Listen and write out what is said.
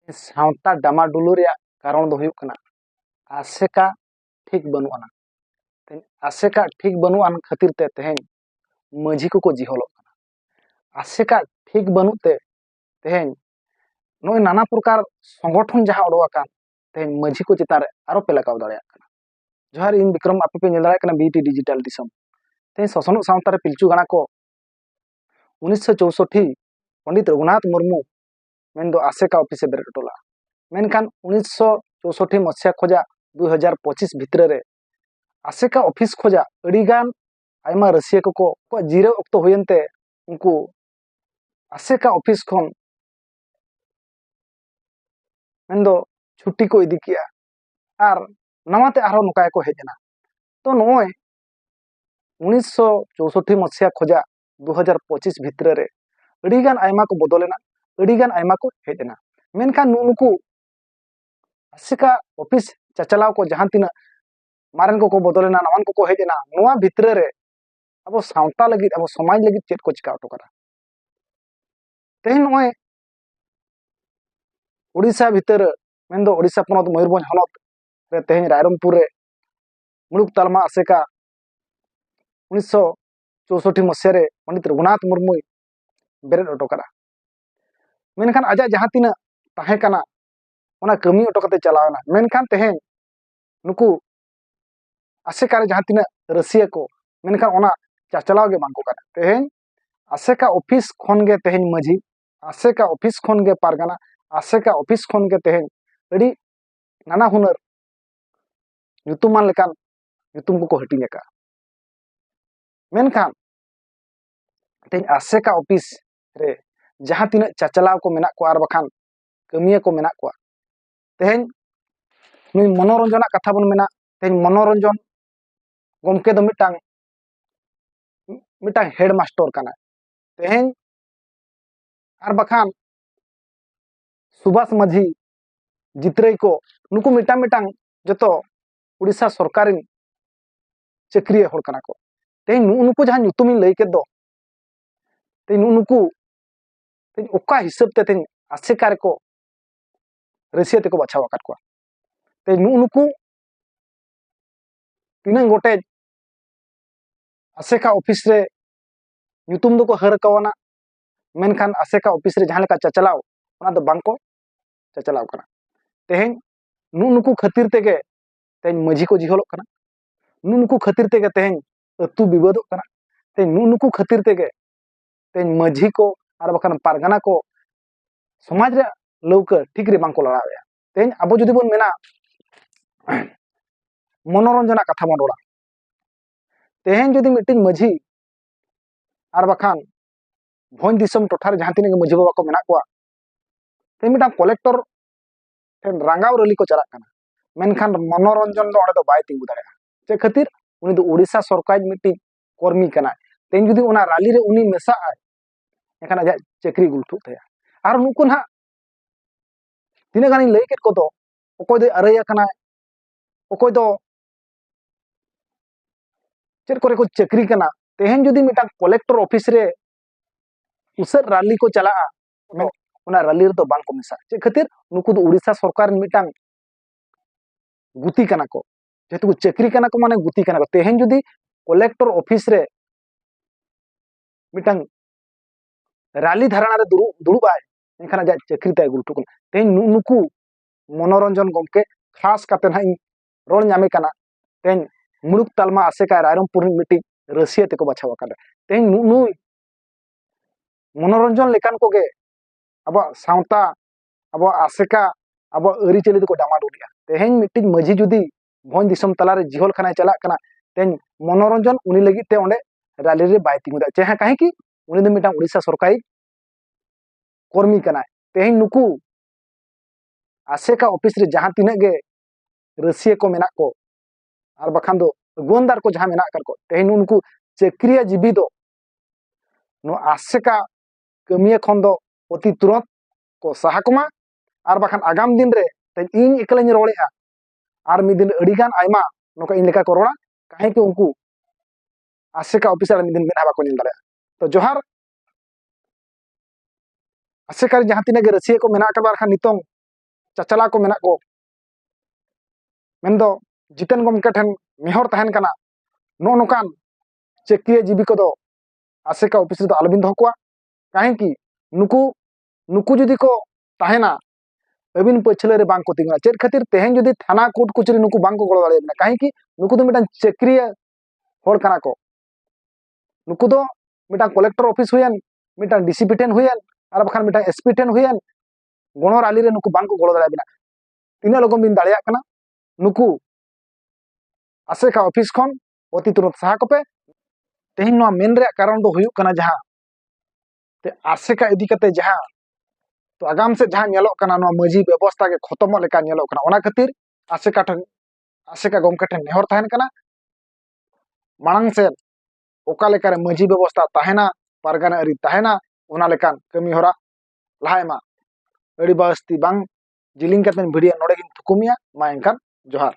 सावता डामाडुलु रे कारण दो हुयुग कना आसेका ठीक बनु आना आसेका ठीक बनु आन खातिर ते तेहेन माझी को जिहलो आसेका ठीक बनु ते तेहेन नोय नाना प्रकार संगठन जहां ओडोका तेहेन माझी को चितार आरो पे लगाव दाड़े जोहार इन विक्रम आपे पे नेल दाड़े बीटी डिजिटल दिसम तेहेन ससनु सावता रे पिलचू गाना को 1964 पंडित रघुनाथ मुर्मू मेन आसेका ऑफिस बेरे टोला मेनखान 1964 मसीहा खोजा 2025 भितर रे आसेका ऑफिस खोजा अड़ीगान आयमा रसिया को जीरो अक्तो होयनते उनको आसेका ऑफिस खन मेन छुट्टी को इदी किया आर नवाते आरो नोकाय को हेजना तो नोय 1964 मसीहा खोजा 2025 भितर रे अड़ीगान आयमा को बदलेना अड़ीगान आयमा को हेजना मेनखान नुनुकु आसेका ऑफिस चचलाव को जहां तीना मारन को बदलेना नवान को हेजना नोआ भितर रे अब सावता लगी अब समाज लगी चेत को चिका अटो करा तेहन नोय ओडिशा भितर मेन ओडिशा पनत मयूरभंज हनत रे तेहन रायरंगपुर रे मुलुक तालमा आसेका 1964 मसीहा रे पंडित रघुनाथ मुर्मू बेरेद अटो करा मेनखान आजा जहां तीना ताहे कना ओना कमी अटो कते चलावना मेनखान तेहन नुकु आसेका रे जहां तीना रसिया को मेनखान ओना चाचलाव गे बांको कना तेहन आसेका ऑफिस खन गे तेहन माझी आसेका ऑफिस खन गे पारगाना आसेका ऑफिस खन गे तेहन अड़ी नाना हुनर ᱧᱩᱛᱩᱢᱟᱱ लेकान ᱧᱩᱛᱩᱢ को हटिंग का मेनखान तेहन आसेका ऑफिस रे जहां तीना चाचलाव को मेना को आर बखान कमिया को मेना को तेहन नुई मनोरंजन कथा बन मेना तेहन मनोरंजन गमके दो मिटांग मिटांग हेड मास्टर कना तेहन आर बखान सुभाष माझी जितरे को नुकु मिटांग मिटांग जतो उड़ीसा सरकार चाकरी हर कना को तेहन नुकु जहां ᱧᱩᱛᱩᱢ ᱤᱧ ᱞᱟᱹᱭ ᱠᱮᱫ ᱫᱚ तेहन नुकु तेहन ओका हिसाब ते तेहन आसेका रे को रसिया ते को बाछाव आकात को तेहन नुकु तीन गोटे आसेका ऑफिस रे ᱧᱩᱛᱩᱢ दो को हर कवना मेनखान आसेका ऑफिस रे जहां लेका चचलाव ओना दो बांको चचलाव कना तेहन नुकु खातिर तेगे तेहन माझी को जिहलो कना नुकु खातिर तेगे तेहन अतु विवादो कना तेहन नुकु खातिर तेगे तेहन माझी को आर बखान पारगाना को समाज रे लौका ठीक रे बांको लड़ाया तेहन अब जुदी बन मेना मनोरंजन कथा बन रोड़ा तेहन जुदी मिटिंग माझी आर बखान भोज दिसम टोठार जहां तीन माझी बाबा को मेना को तेहन मिटा कलेक्टर तेहन रांगाव रैली को चला कना मेनखान मनोरंजन दो ओडे दो बाय तिंगु दाड़े चे खातिर उनी दो ओडिशा सरकार मिटिंग कर्मी कना तेहन जुदी ओना रैली रे उनी मेसा आय एखान आजा चाकरी गुलठु तया आर नुकु ना तीना गानी लई केत को दो ओकोय दो अरैया कना ओकोय दो चेत करे को चाकरी कना तेहन जुदी मिटा कलेक्टर ऑफिस रे उसर रैली को चला ओना रैली रे तो बांग को मेसा चे खातिर नुकु दो ओडिशा सरकार मिटांग गुती कना को जेतु चाकरी कना को माने गुती कना को तेहन जुदी कलेक्टर ऑफिस रे मिटांग रैली धारणा रे दुड़ुब आय एनखान आजा चाकरी ताय गुलटु को तेहन नुकु मनोरंजन गमके खास काते ना रोड नामे कना तेहन मुलुक तालमा आसेका रायरंगपुर मिटिंग रसिया ते को बाछाव का तेहन नुई मनोरंजन लेकान को गे अब सावता अब आसेका अब अरी चली को डामाडोलिया तेहन मिटिंग माझी जुदी भोज दिसम तला रे जिहल खाना चला कना तेहन मनोरंजन उनी लगी ते ओंडे रैली रे बाय तिंगु दा चेहा काहे कि उनी दो मिटा ओडिशा सरकारी कर्मी कना तेहन नुकु आसेका ऑफिस रे जहां तीन गे रसिया को मेना को आर बखान दो गोंदार को जहां मेना कर को तेहन उनको चाकरिया जीवी दो नो आसेका कमिया खन दो अति तुरंत को सहाकुमा आर बखान आगाम दिन रे तेहन इन एकलाኝ रोड़ेआ आर मिद दिन अड़ीगान आयमा नोका इन लेका को रोड़ा काहे कि उनको आसेका ऑफिस रे मिद दिन मेना बाको निल दाड़े तो जोहार आसेका जहां तीन गे रसिया को मेना कर बार खान नितों चचला को मेना को मेन दो जितेन गमके ठेन नेहर तहन कना नो नोकान चेकिया जीवी को दो आसेका ऑफिस रे आलबिन दो को काहे कि नुकु नुकु जुदी को तहना अबिन पछले रे बांग को तिंगना चेत खातिर तेहेन जुदी थाना कोर्ट कुचरी नुकु बांग को गलो दाड़े काहे कि नुकु दो मिटान चेक्रिया होड़ कना को नुकु दो मिटान कलेक्टर ऑफिस हुयन मिटान डीसीपी टेन हुयन आर बखान मिटान एसपी टेन हुयन गणर आली रे नुकु बांग को गलो दाड़े बिना तिना लोगन बिन दाड़िया कना नुकु आसेका ऑफिस खन अति तुरंत साहा कोपे तेहिन नो मेन रे कारण दो हुयु कना जहां ते आसेका इदी कते जहां तो आगाम से जहां नेलो कना नो मजी व्यवस्था के खत्म लेका नेलो कना ओना खातिर आसेका गमके ठेन नेहर तहन कना मांग से ओका लेका रे मजी व्यवस्था तहना पारगाना अरी तहना ओना लेकान कमी होरा लहायमा अड़ी बास्ती बांग जिलिंग कतेन भिडियो नोडे गिन थुकुमिया मा एंकान जोहार।